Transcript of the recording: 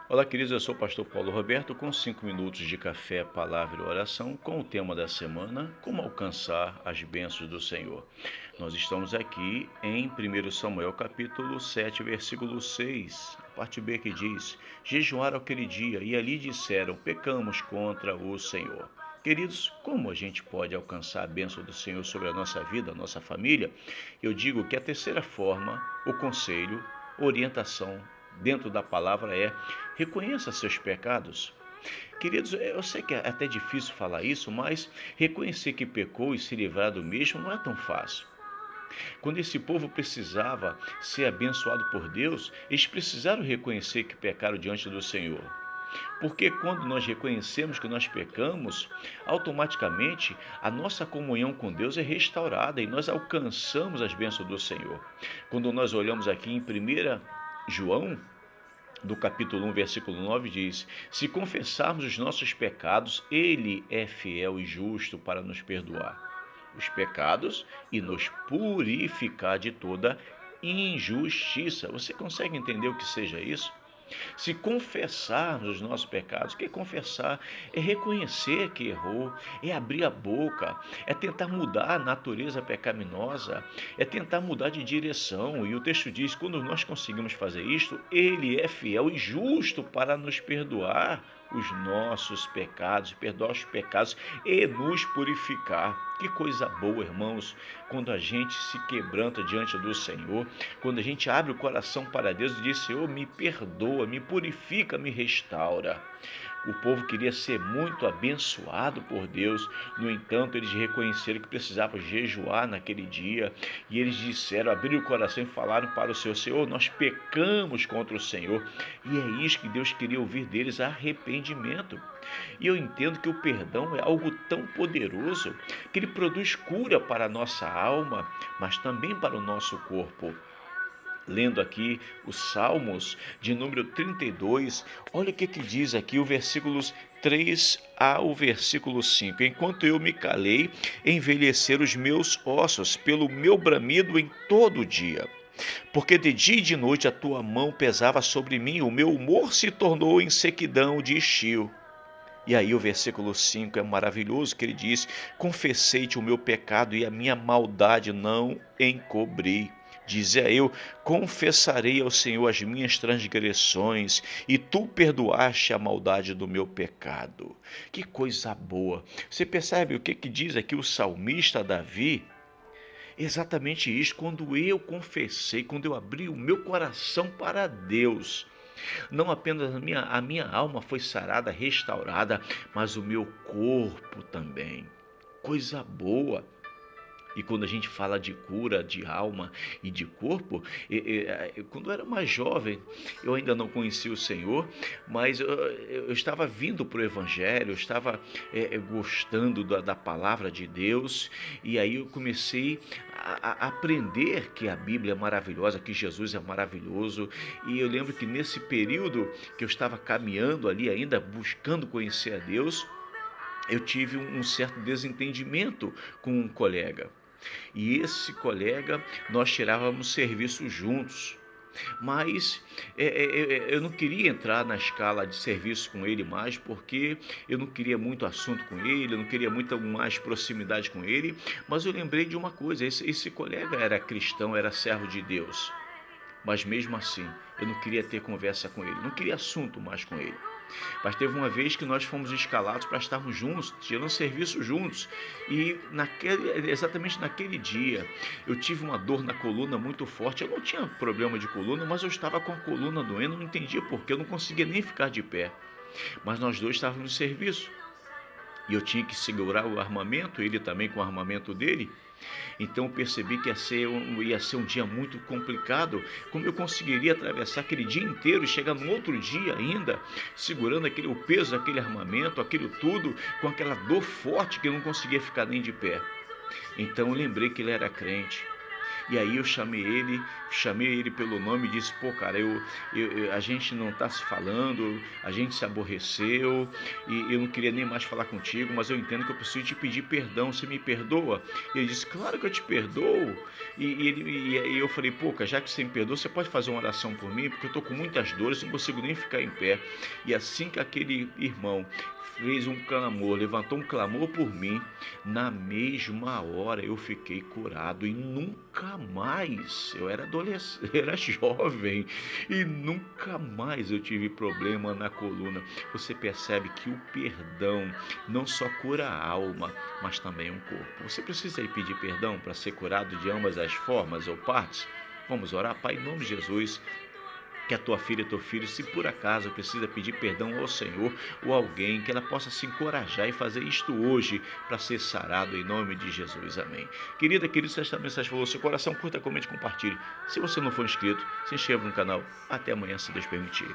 Olá, queridos, eu sou o pastor Paulo Roberto com 5 minutos de café, palavra e oração com o tema da semana, como alcançar as bênçãos do Senhor. Nós estamos aqui em 1 Samuel capítulo 7, versículo 6, a parte B que diz: jejuaram aquele dia e ali disseram, pecamos contra o Senhor. Queridos, como a gente pode alcançar a bênção do Senhor sobre a nossa vida, a nossa família? Eu digo que a terceira forma, o conselho, orientação dentro da palavra é: reconheça seus pecados. Queridos, eu sei que é até difícil falar isso, mas reconhecer que pecou e se livrar do mesmo não é tão fácil. Quando esse povo precisava ser abençoado por Deus, eles precisaram reconhecer que pecaram diante do Senhor. Porque quando nós reconhecemos que nós pecamos, automaticamente a nossa comunhão com Deus é restaurada e nós alcançamos as bênçãos do Senhor. Quando nós olhamos aqui em 1 João, do capítulo 1, versículo 9, diz: se confessarmos os nossos pecados, Ele é fiel e justo para nos perdoar os pecados e nos purificar de toda injustiça. Você consegue entender o que seja isso? Se confessarmos os nossos pecados, o que é confessar? É reconhecer que errou, é abrir a boca, é tentar mudar a natureza pecaminosa, é tentar mudar de direção. E o texto diz: quando nós conseguimos fazer isto, Ele é fiel e justo para nos perdoar os nossos pecados, perdoar os pecados e nos purificar. Que coisa boa, irmãos, quando a gente se quebranta diante do Senhor, quando a gente abre o coração para Deus e diz: Senhor, me perdoa, me purifica, me restaura. O povo queria ser muito abençoado por Deus, no entanto, eles reconheceram que precisavam jejuar naquele dia e eles disseram, abriram o coração e falaram para o Senhor: Senhor, nós pecamos contra o Senhor. E é isso que Deus queria ouvir deles: arrependimento. E eu entendo que o perdão é algo tão poderoso que ele produz cura para a nossa alma, mas também para o nosso corpo. Lendo aqui os Salmos de número 32, olha o que diz aqui o versículos 3 ao versículo 5. Enquanto eu me calei, envelheceram os meus ossos pelo meu bramido em todo o dia. Porque de dia e de noite a tua mão pesava sobre mim, o meu humor se tornou em sequidão de estio. E aí o versículo 5 é maravilhoso, que ele diz: confessei-te o meu pecado e a minha maldade não encobri. Dizia eu: confessarei ao Senhor as minhas transgressões, e tu perdoaste a maldade do meu pecado. Que coisa boa! Você percebe o que diz aqui o salmista Davi? Exatamente isso: quando eu confessei, quando eu abri o meu coração para Deus, não apenas a minha alma foi sarada, restaurada, mas o meu corpo também. Coisa boa. E quando a gente fala de cura de alma e de corpo, quando eu era mais jovem, eu ainda não conhecia o Senhor, mas eu estava vindo para o Evangelho, eu estava gostando da palavra de Deus, e aí eu comecei a aprender que a Bíblia é maravilhosa, que Jesus é maravilhoso. E eu lembro que nesse período que eu estava caminhando ali ainda, buscando conhecer a Deus, eu tive um certo desentendimento com um colega. E esse colega, nós tirávamos serviço juntos. Mas eu não queria entrar na escala de serviço com ele mais, porque eu não queria muito assunto com ele, eu não queria muito mais proximidade com ele. Mas eu lembrei de uma coisa: esse colega era cristão, era servo de Deus. Mas mesmo assim, eu não queria ter conversa com ele, não queria assunto mais com ele. Mas teve uma vez que nós fomos escalados para estarmos juntos, tirando serviço juntos. E exatamente naquele dia, eu tive uma dor na coluna muito forte. Eu não tinha problema de coluna, mas eu estava com a coluna doendo, não entendia porquê, eu não conseguia nem ficar de pé. Mas nós dois estávamos no serviço. E eu tinha que segurar o armamento, ele também com o armamento dele. Então eu percebi que ia ser um dia muito complicado. Como eu conseguiria atravessar aquele dia inteiro e chegar no outro dia ainda, segurando o peso daquele armamento, aquilo tudo, com aquela dor forte que eu não conseguia ficar nem de pé. Então eu lembrei que ele era crente. E aí eu chamei ele pelo nome e disse: pô, cara, a gente não está se falando, a gente se aborreceu e eu não queria nem mais falar contigo, mas eu entendo que eu preciso te pedir perdão, você me perdoa? E ele disse: claro que eu te perdoo. E eu falei: pô, cara, já que você me perdoa, você pode fazer uma oração por mim, porque eu estou com muitas dores, não consigo nem ficar em pé. E assim que aquele irmão fez um clamor, levantou um clamor por mim, na mesma hora eu fiquei curado e nunca mais, eu era adolescente, era jovem e nunca mais eu tive problema na coluna. Você percebe que o perdão não só cura a alma, mas também o corpo. Você precisa ir pedir perdão para ser curado de ambas as formas ou partes? Vamos orar. Pai, em nome de Jesus, que a tua filha, teu filho, se por acaso precisa pedir perdão ao Senhor ou alguém, que ela possa se encorajar e fazer isto hoje para ser sarado em nome de Jesus. Amém. Querida, querido, se esta mensagem falou seu coração, curta, comente, compartilhe. Se você não for inscrito, se inscreva no canal. Até amanhã, se Deus permitir.